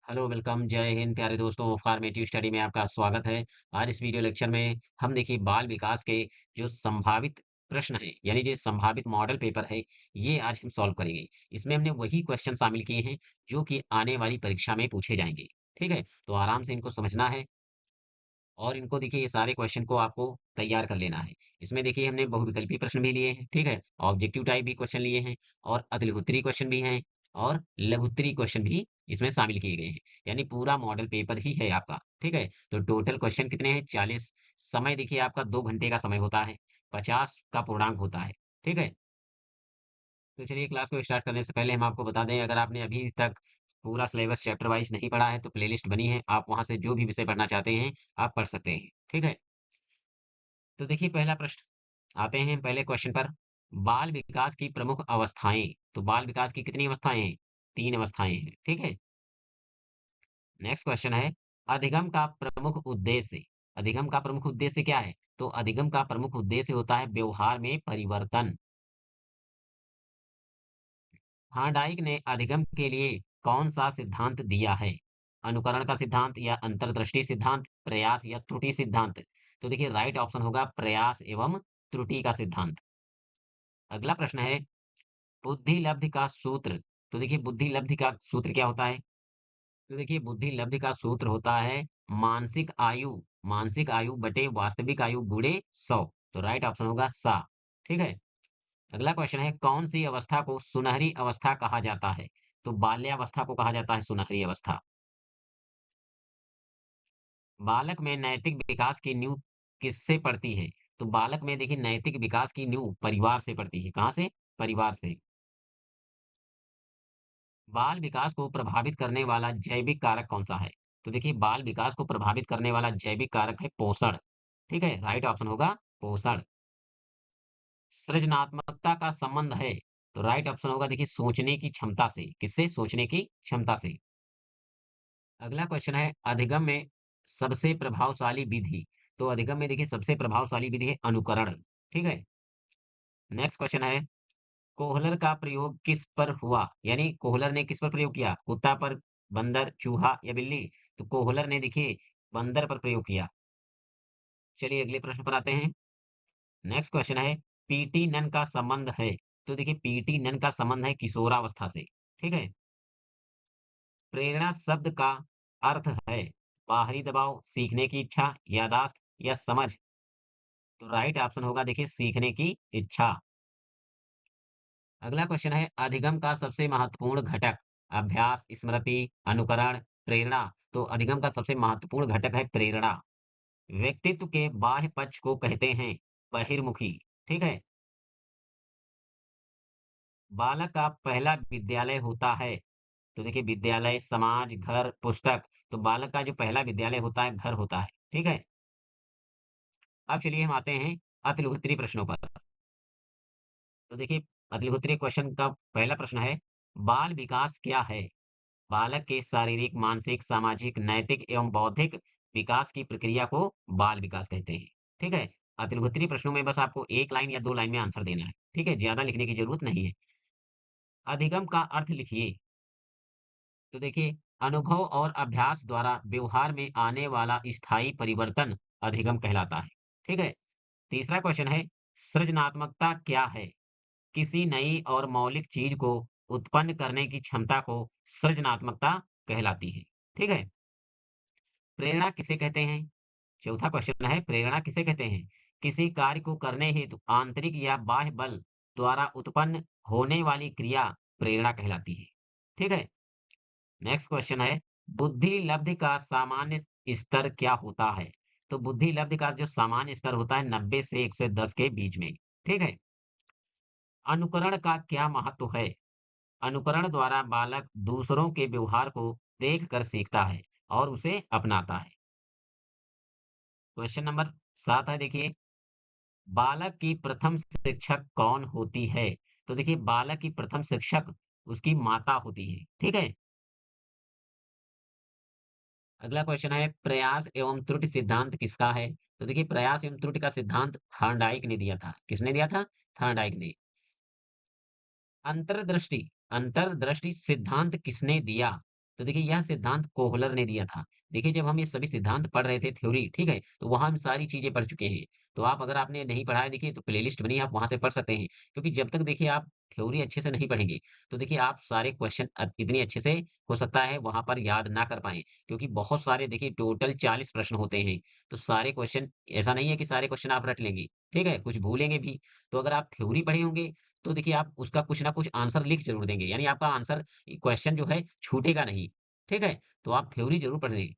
Hello welcome जय हिंद प्यारे दोस्तों फॉर्मेटिव स्टडी में आपका स्वागत है। आज इस वीडियो लेक्चर में हम देखिए बाल विकास के जो संभावित प्रश्न हैं यानी जो संभावित मॉडल पेपर है ये आज हम सॉल्व करेंगे। इसमें हमने वही क्वेश्चन शामिल किए हैं जो कि आने वाली परीक्षा में पूछे जाएंगे। ठीक है, तो आराम से इनको समझना है और इनको देखिए ये सारे क्वेश्चन को आपको तैयार कर लेना है। इसमें देखिए हमने बहुविकल्पी प्रश्न भी लिए हैं, ठीक है? ऑब्जेक्टिव टाइप भी क्वेश्चन लिए हैं और अतिलहुत्तरी क्वेश्चन भी हैं और लघुत्तरी क्वेश्चन भी इसमें शामिल किए गए हैं। यानी पूरा मॉडल पेपर ही है आपका, ठीक है? तो टोटल क्वेश्चन कितने हैं? 40। समय देखिए आपका 2 घंटे का समय होता है, 50 का पूर्णांक होता है, ठीक है? तो चलिए क्लास को स्टार्ट करने से पहले हम आपको बता दें अगर आपने अभी तक पूरा सिलेबस चैप्टर वाइज नहीं पढ़ा है तो प्लेलिस्ट बनी है, आप वहाँ से जो भी विषय पढ़ना चाहते हैं, आप पढ़ सकते हैं, ठीक है? तो देखिए पहला प्रश्न आते हैं पहले क्वेश्चन पर। बाल विकास की प्रमुख अवस्थाएं। तो बाल विकास की कितनी अवस्थाएं हैं? 3 अवस्थाएं हैं, ठीक है। नेक्स्ट क्वेश्चन है अधिगम का प्रमुख उद्देश्य। अधिगम का प्रमुख उद्देश्य क्या है? तो अधिगम का प्रमुख उद्देश्य होता है व्यवहार में परिवर्तन। थार्डाइक ने अधिगम के लिए कौन सा सिद्धांत दिया है? अनुकरण का सिद्धांत या अंतर्दृष्टि सिद्धांत, प्रयास या त्रुटि सिद्धांत? तो देखिए राइट ऑप्शन होगा प्रयास एवं त्रुटि का सिद्धांत। अगला प्रश्न है बुद्धि लब्धि का सूत्र। तो देखिए बुद्धि लब्धि का सूत्र क्या होता है? तो देखिए बुद्धि लब्धि का सूत्र होता है मानसिक आयु बटे वास्तविक आयु गुणे 100। तो राइट ऑप्शन होगा सा। ठीक है। अगला क्वेश्चन है कौन सी अवस्था को सुनहरी अवस्था कहा जाता है? तो बाल्यावस्था को कहा जाता है सुनहरी अवस्था। बालक में नैतिक विकास की नींव किससे पड़ती है? तो बालक में देखिए नैतिक विकास की नींव परिवार से पड़ती है। कहाँ से? परिवार से। बाल विकास को प्रभावित करने वाला जैविक कारक कौन सा है? तो देखिए बाल विकास को प्रभावित करने वाला जैविक कारक है पोषण। ठीक है, राइट ऑप्शन होगा पोषण। सृजनात्मकता का संबंध है तो राइट ऑप्शन होगा देखिए सोचने की क्षमता से। किससे? सोचने की क्षमता से। अगला क्वेश्चन है अधिगम में सबसे प्रभावशाली विधि। तो अधिगम में देखिए सबसे प्रभावशाली विधि है अनुकरण। ठीक है। नेक्स्ट क्वेश्चन है कोहलर का प्रयोग किस पर हुआ? यानी कोहलर ने किस पर प्रयोग किया? कुत्ता पर, बंदर, चूहा या बिल्ली? तो कोहलर ने देखिए बंदर पर प्रयोग किया। चलिए अगले प्रश्न पर आते हैं। नेक्स्ट क्वेश्चन है पीटी नन का संबंध है। तो देखिए पीटी नन का संबंध है किशोरावस्था से। ठीक है। प्रेरणा शब्द का अर्थ है बाहरी दबाव, सीखने की इच्छा, यादाश्त या समझ? तो राइट ऑप्शन होगा देखिए सीखने की इच्छा। अगला क्वेश्चन है अधिगम का सबसे महत्वपूर्ण घटक अभ्यास, स्मृति, अनुकरण, प्रेरणा? तो अधिगम का सबसे महत्वपूर्ण घटक है प्रेरणा। व्यक्तित्व के बाह्य पक्ष को कहते हैं बहिर्मुखी। ठीक है। बालक का पहला विद्यालय होता है तो देखिए विद्यालय, समाज, घर, पुस्तक। तो बालक का जो पहला विद्यालय होता है घर होता है। ठीक है। अब चलिए हम आते हैं अतिलुत्तरी प्रश्नों पर। तो देखिए अतिलुत्तरी क्वेश्चन का पहला प्रश्न है बाल विकास क्या है? बालक के शारीरिक, मानसिक, सामाजिक, नैतिक एवं बौद्धिक विकास की प्रक्रिया को बाल विकास कहते हैं। ठीक है। अतिलुत्तरी प्रश्नों में बस आपको 1 लाइन या 2 लाइन में आंसर देना है। ठीक है, ज्यादा लिखने की जरूरत नहीं है। अधिगम का अर्थ लिखिए। तो देखिए अनुभव और अभ्यास द्वारा व्यवहार में आने वाला स्थायी परिवर्तन अधिगम कहलाता है। ठीक है। तीसरा क्वेश्चन है सृजनात्मकता क्या है? किसी नई और मौलिक चीज को उत्पन्न करने की क्षमता को सृजनात्मकता कहलाती है। ठीक है। प्रेरणा किसे कहते हैं? चौथा क्वेश्चन है प्रेरणा किसे कहते हैं? किसी कार्य को करने हेतु आंतरिक या बाह्य बल द्वारा उत्पन्न होने वाली क्रिया प्रेरणा कहलाती है। ठीक है। नेक्स्ट क्वेश्चन है बुद्धि लब्धि का सामान्य स्तर क्या होता है? तो बुद्धि लब्धि का जो सामान्य स्तर होता है 90 से 110 के बीच में। ठीक है। अनुकरण का क्या महत्व है? अनुकरण द्वारा बालक दूसरों के व्यवहार को देखकर सीखता है और उसे अपनाता है। क्वेश्चन नंबर 7 है देखिए बालक की प्रथम शिक्षक कौन होती है? तो देखिए बालक की प्रथम शिक्षक उसकी माता होती है। ठीक है। अगला क्वेश्चन है प्रयास एवं त्रुटि सिद्धांत किसका है? तो देखिए प्रयास एवं त्रुटि का सिद्धांत थॉर्नडाइक ने दिया था। किसने दिया था? थॉर्नडाइक ने। अंतर्दृष्टि अंतर्दृष्टि सिद्धांत किसने दिया? तो देखिए यह सिद्धांत कोहलर ने दिया था। देखिए जब हम ये सभी सिद्धांत पढ़ रहे थे थ्योरी, ठीक है? तो वहाँ हम सारी चीज़ें पढ़ चुके हैं। तो आप अगर आपने नहीं पढ़ा है देखिए तो प्लेलिस्ट बनी है आप वहाँ से पढ़ सकते हैं। क्योंकि जब तक देखिए आप थ्योरी अच्छे से नहीं पढ़ेंगे, तो देखिए आप सारे क्वेश्चन इतने अच्छे से हो सकता है वहाँ पर याद ना कर पाएँ। क्योंकि बहुत सारे देखिए टोटल 40 प्रश्न होते हैं। तो सारे क्वेश्चन ऐसा नहीं है कि सारे क्वेश्चन आप रट लेंगे, ठीक है? कुछ भूलेंगे भी। तो अगर आप थ्योरी पढ़े होंगे, तो देखिए आप उसका कुछ ना कुछ आंसर लिख ज़रूर देंगे। यानी आपका आंसर क्वेश्चन जो है छूटेगा नहीं, ठीक है? तो आप थ्योरी ज़रूर पढ़ लें।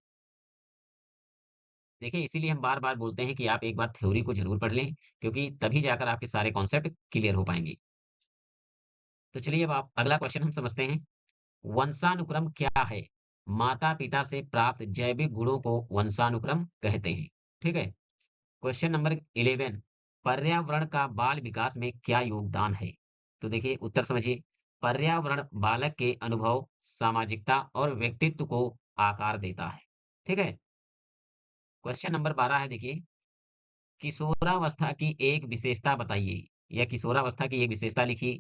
देखिए इसीलिए हम बार-बार बोलते हैं कि आप एक बार थ्योरी को ज़रूर पढ़ लें, क्योंकि तभी जाकर आपके सारे कॉन्सेप्ट क्लियर हो पाएँगे। तो चलिए अब आप अगला क्वेश्चन हम समझते हैं। वंशानुक्रम क्या है? माता-पिता से प्राप्त जैविक गुणों को वंशानुक्रम कहते हैं। ठीक है? क्वेश्चन नंबर 11, पर्यावरण का बाल विकास में क्या योगदान है? तो देखिए उत्तर समझिए। पर्यावरण बालक के अनुभव, सामाजिकता और व्यक्तित्व को आकार देता है। ठीक है? क्वेश्चन नंबर 12 है देखिए, किशोरावस्था की एक विशेषता बताइए या किशोरावस्था की एक विशेषता लिखिए।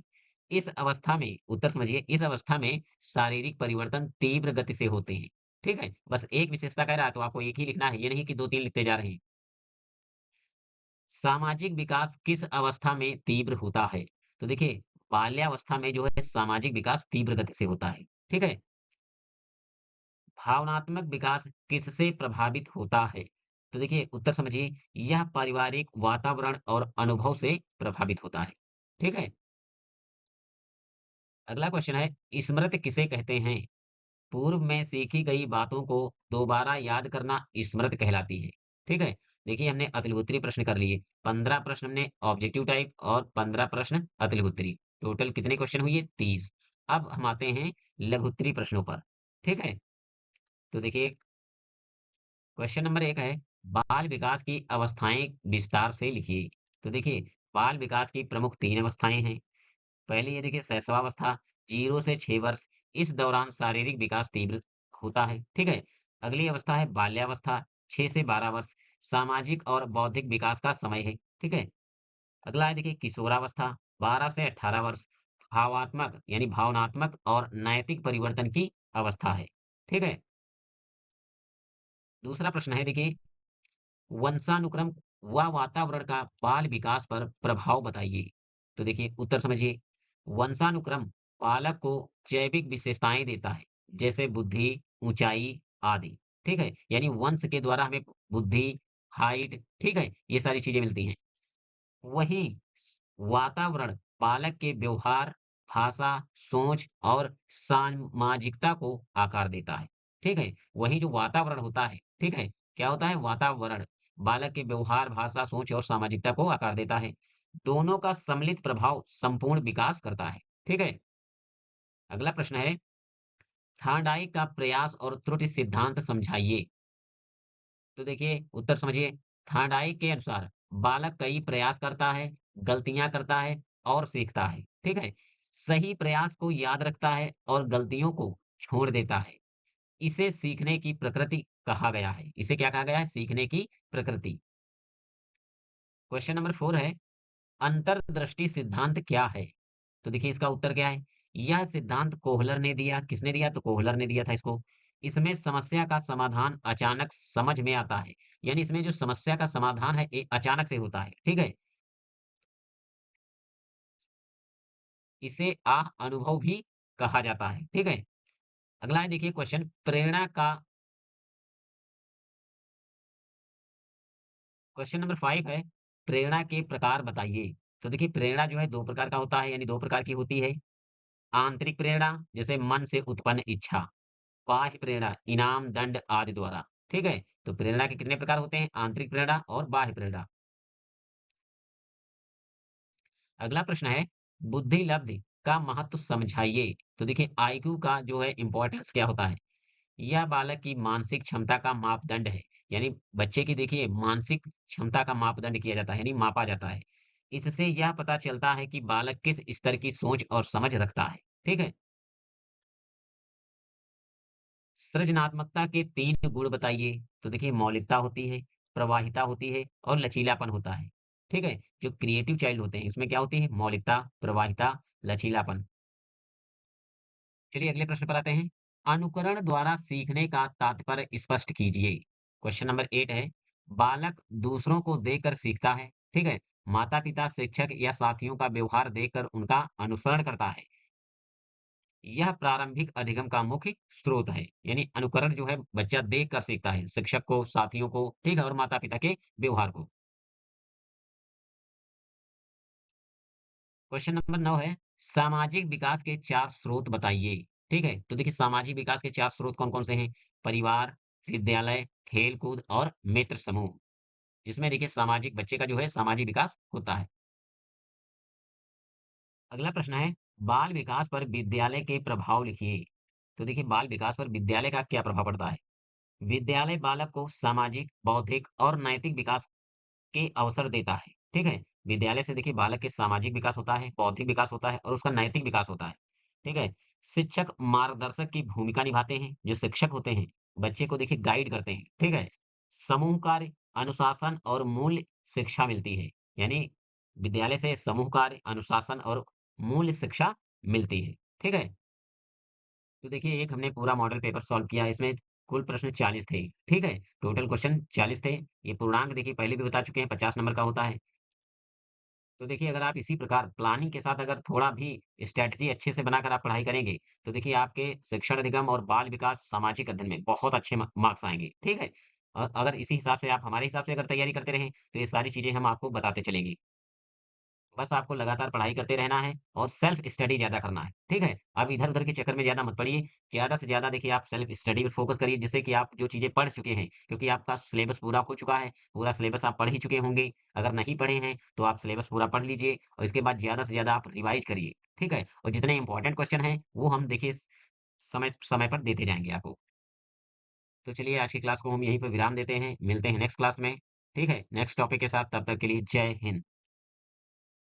इस अवस्था में उत्तर समझिए, इस अवस्था में शारीरिक परिवर्तन तीव्र गति से होते हैं। ठीक है? बस एक विशेषता कह रहा है तो आपको एक ही लिखना है, ये नहीं कि 2-3 लिखते जा रहे हैं। सामाजिक विकास किस अवस्था में तीव्र होता है? तो देखिए, बाल्यावस्था में जो है सामाजिक विकास तीव्र गति से होता है। ठीक है? भावनात्मक विकास किससे प्रभावित होता है? तो देखिए उत्तर समझिए, यह पारिवारिक वातावरण और अनुभव से प्रभावित होता है। ठीक है? अगला क्वेश्चन है, स्मृति किसे कहते हैं? पूर्व में सीखी गई बातों को दोबारा याद करना स्मृति कहलाती है। ठीक है? देखिए हमने अतिलहुत्री प्रश्न कर लिए। 15 प्रश्न हमने ऑब्जेक्टिव टाइप और 15 प्रश्न अतिलहुत्री। टोटल कितने क्वेश्चन हुए? 30। अब हम आते हैं लघुत्तरी प्रश्नों पर। ठीक है? तो देखिए क्वेश्चन नंबर 1 है, बाल विकास की अवस्थाएँ विस्तार से लिखिए। तो देखिए, बाल विकास की प्रमुख 3 अवस्थाएँ हैं। पहली ये देखिए शैशवावस्था 0 से 6 वर्ष, इस दौरान शारीरिक विकास तीव्र होता है, ठीक है? अगली अवस्था है बाल्यावस्था 6 से 12 वर्ष, सामाजिक और बौद्धिक विकास का समय है, ठीक है? अगला है देखिए किशोरावस्था 12 से 18 वर्ष, भावात्मक यानी भावनात्मक और नैतिक परिवर्तन की अवस्था है, ठीक है? दूसरा प्रश्न है देखिए वंशानुक्रम व वातावरण का बाल विकास पर प्रभाव बताइए। तो देखिए उत्तर समझिए। वंशानुक्रम बालक को जैविक विशेषताएं देता है, जैसे बुद्धि, ऊंचाई आदि। ठीक है? यानी वंश के द्वारा हमें बुद्धि, हाइट, ठीक है? ये सारी चीजें मिलती हैं। वहीं वातावरण बालक के व्यवहार, भाषा, सोच और सामाजिकता को आकार देता है। ठीक है? वहीं जो वातावरण होता है, ठीक है? क्या होता है? वातावरण बालक के व्यवहार, भाषा, सोच और सामाजिकता को आकार देता है। दोनों का सम्मिलित प्रभाव संपूर्ण विकास करता है। ठीक है? अगला प्रश्न है, थार्डाइक का प्रयास और त्रुटि सिद्धांत समझाइए। तो देखिए उत्तर समझिए। थार्डाई के अनुसार बालक कई प्रयास करता है, गलतियां करता है और सीखता है। ठीक है? सही प्रयास को याद रखता है और गलतियों को छोड़ देता है। इसे सीखने की प्रकृति कहा गया है। इसे क्या कहा गया है? सीखने की प्रकृति। क्वेश्चन नंबर 4 है, अंतर्दृष्टि सिद्धांत क्या है? तो देखिए इसका उत्तर क्या है? यह सिद्धांत कोहलर ने दिया। किसने दिया? तो कोहलर ने दिया था इसको। इसमें समस्या का समाधान अचानक समझ में आता है। यानी इसमें जो समस्या का समाधान है ये अचानक से होता है। ठीक है? इसे आह अनुभव भी कहा जाता है। ठीक है? अगला है देखिए क्वेश्चन, प्रेरणा का क्वेश्चन नंबर 5 है, प्रेरणा के प्रकार बताइए। तो देखिए प्रेरणा जो है 2 प्रकार का होता है यानी 2 प्रकार की होती है। आंतरिक प्रेरणा जैसे मन से उत्पन्न इच्छा, बाह्य प्रेरणा इनाम, दंड आदि द्वारा। ठीक है? तो प्रेरणा के कितने प्रकार होते हैं? आंतरिक प्रेरणा और बाह्य प्रेरणा। अगला प्रश्न है, बुद्धि लब्धि का महत्व समझाइए। तो देखिए आईक्यू का जो है इम्पोर्टेंस क्या होता है? यह बालक की मानसिक क्षमता का मापदंड है। यानी बच्चे की देखिए मानसिक क्षमता का मापदंड किया जाता है यानी मापा जाता है। इससे यह पता चलता है कि बालक किस स्तर की सोच और समझ रखता है। ठीक है? सृजनात्मकता के 3 गुण बताइए। तो देखिए मौलिकता होती है, प्रवाहिता होती है और लचीलापन होता है। ठीक है? जो क्रिएटिव चाइल्ड होते हैं, उसमें क्या होती है? मौलिकता, प्रवाहिता, लचीलापन। चलिए अगले प्रश्न पर आते हैं। अनुकरण द्वारा सीखने का तात्पर्य स्पष्ट कीजिए। क्वेश्चन नंबर 8 है, बालक दूसरों को देखकर सीखता है, ठीक है? माता-पिता, शिक्षक या साथियों का व्यवहार देखकर उनका अनुसरण करता है। यह प्रारंभिक अधिगम का मुख्य स्रोत है। यानी अनुकरण जो है बच्चा देखकर सीखता है, शिक्षक को, साथियों को, ठीक है? और माता-पिता के व्यवहार को। क्वेश्चन नंबर 9 है, सामाजिक विकास के 4 स्रोत बताइए। ठीक है? तो देखिए सामाजिक विकास के 4 स्रोत कौन-कौन से हैं? परिवार, विद्यालय, खेल-कूद और मित्र समूह। जिसमें देखिए सामाजिक बच्चे का जो है सामाजिक विकास होता है। अगला प्रश्न है, बाल विकास पर विद्यालय के प्रभाव लिखिए। तो देखिए बाल विकास पर विद्यालय का क्या प्रभाव पड़ता है? विद्यालय बालक को सामाजिक, बौद्धिक और नैतिक विकास के अवसर देता है, ठीक है? विद्यालय से देखिए बालक के सामाजिक विकास होता है, बौद्धिक विकास होता है और उसका नैतिक विकास होता है, ठीक है? शिक्षक मार्गदर्शक की भूमिका निभाते हैं, जो शिक्षक होते हैं, बच्चे को देखिए गाइड करते हैं, ठीक है? समूह कार्य, अनुशासन और मूल्य शिक्षा मिलती है, यानी विद्यालय से समूह कार्य, अनुशासन और मूल्य शिक्षा मिलती है, ठीक है? तो देखिए एक हमने पूरा मॉडल पेपर सॉल्व किया, इसमें कुल प्रश्न 40 थे, ठीक है? टोटल क्वेश्चन 40 थे। ये पूर्णांक देखिए पहले भी बता चुके हैं 50 नंबर का होता है। तो देखिए अगर आप इसी प्रकार प्लानिंग के साथ अगर थोड़ा भी स्ट्रैटेजी अच्छे से बनाकर आप पढ़ाई करेंगे, तो देखिए आपके शिक्षण अधिगम और बाल विकास सामाजिक अध्ययन में बहुत अच्छे मार्क्स आएँगे, ठीक है? अगर इसी हिसाब से आप हमारे हिसाब से अगर तैयारी करते रहें, तो ये सारी चीज़ें हम आपको बताते चलेंगे। बस आपको लगातार पढ़ाई करते रहना है और सेल्फ स्टडी ज़्यादा करना है, ठीक है? अब इधर-उधर के चक्कर में ज़्यादा मत पड़िए, ज़्यादा से ज़्यादा देखिए आप सेल्फ स्टडी पे फ़ोकस करिए जिससे कि आप जो चीज़ें पढ़ चुके हैं, क्योंकि आपका सिलेबस पूरा हो चुका है, पूरा सिलेबस आप पढ़ ही चुके होंगे। अगर नहीं पढ़े हैं, तो आप सिलेबस पूरा पढ़ लीजिए और इसके बाद ज़्यादा से ज़्यादा आप रिवाइज़ करिए, ठीक है? और जितने इम्पोर्टेंट क्वेश्चन हैं, वो हम देखिए समय समय पर देते जाएँगे आपको। तो चलिए आज की क्लास को हम यहीं पे विराम देते हैं, मिलते हैं नेक्स्ट क्लास में, ठीक है? नेक्स्ट टॉपिक के साथ, तब तक के लिए जय हिंद।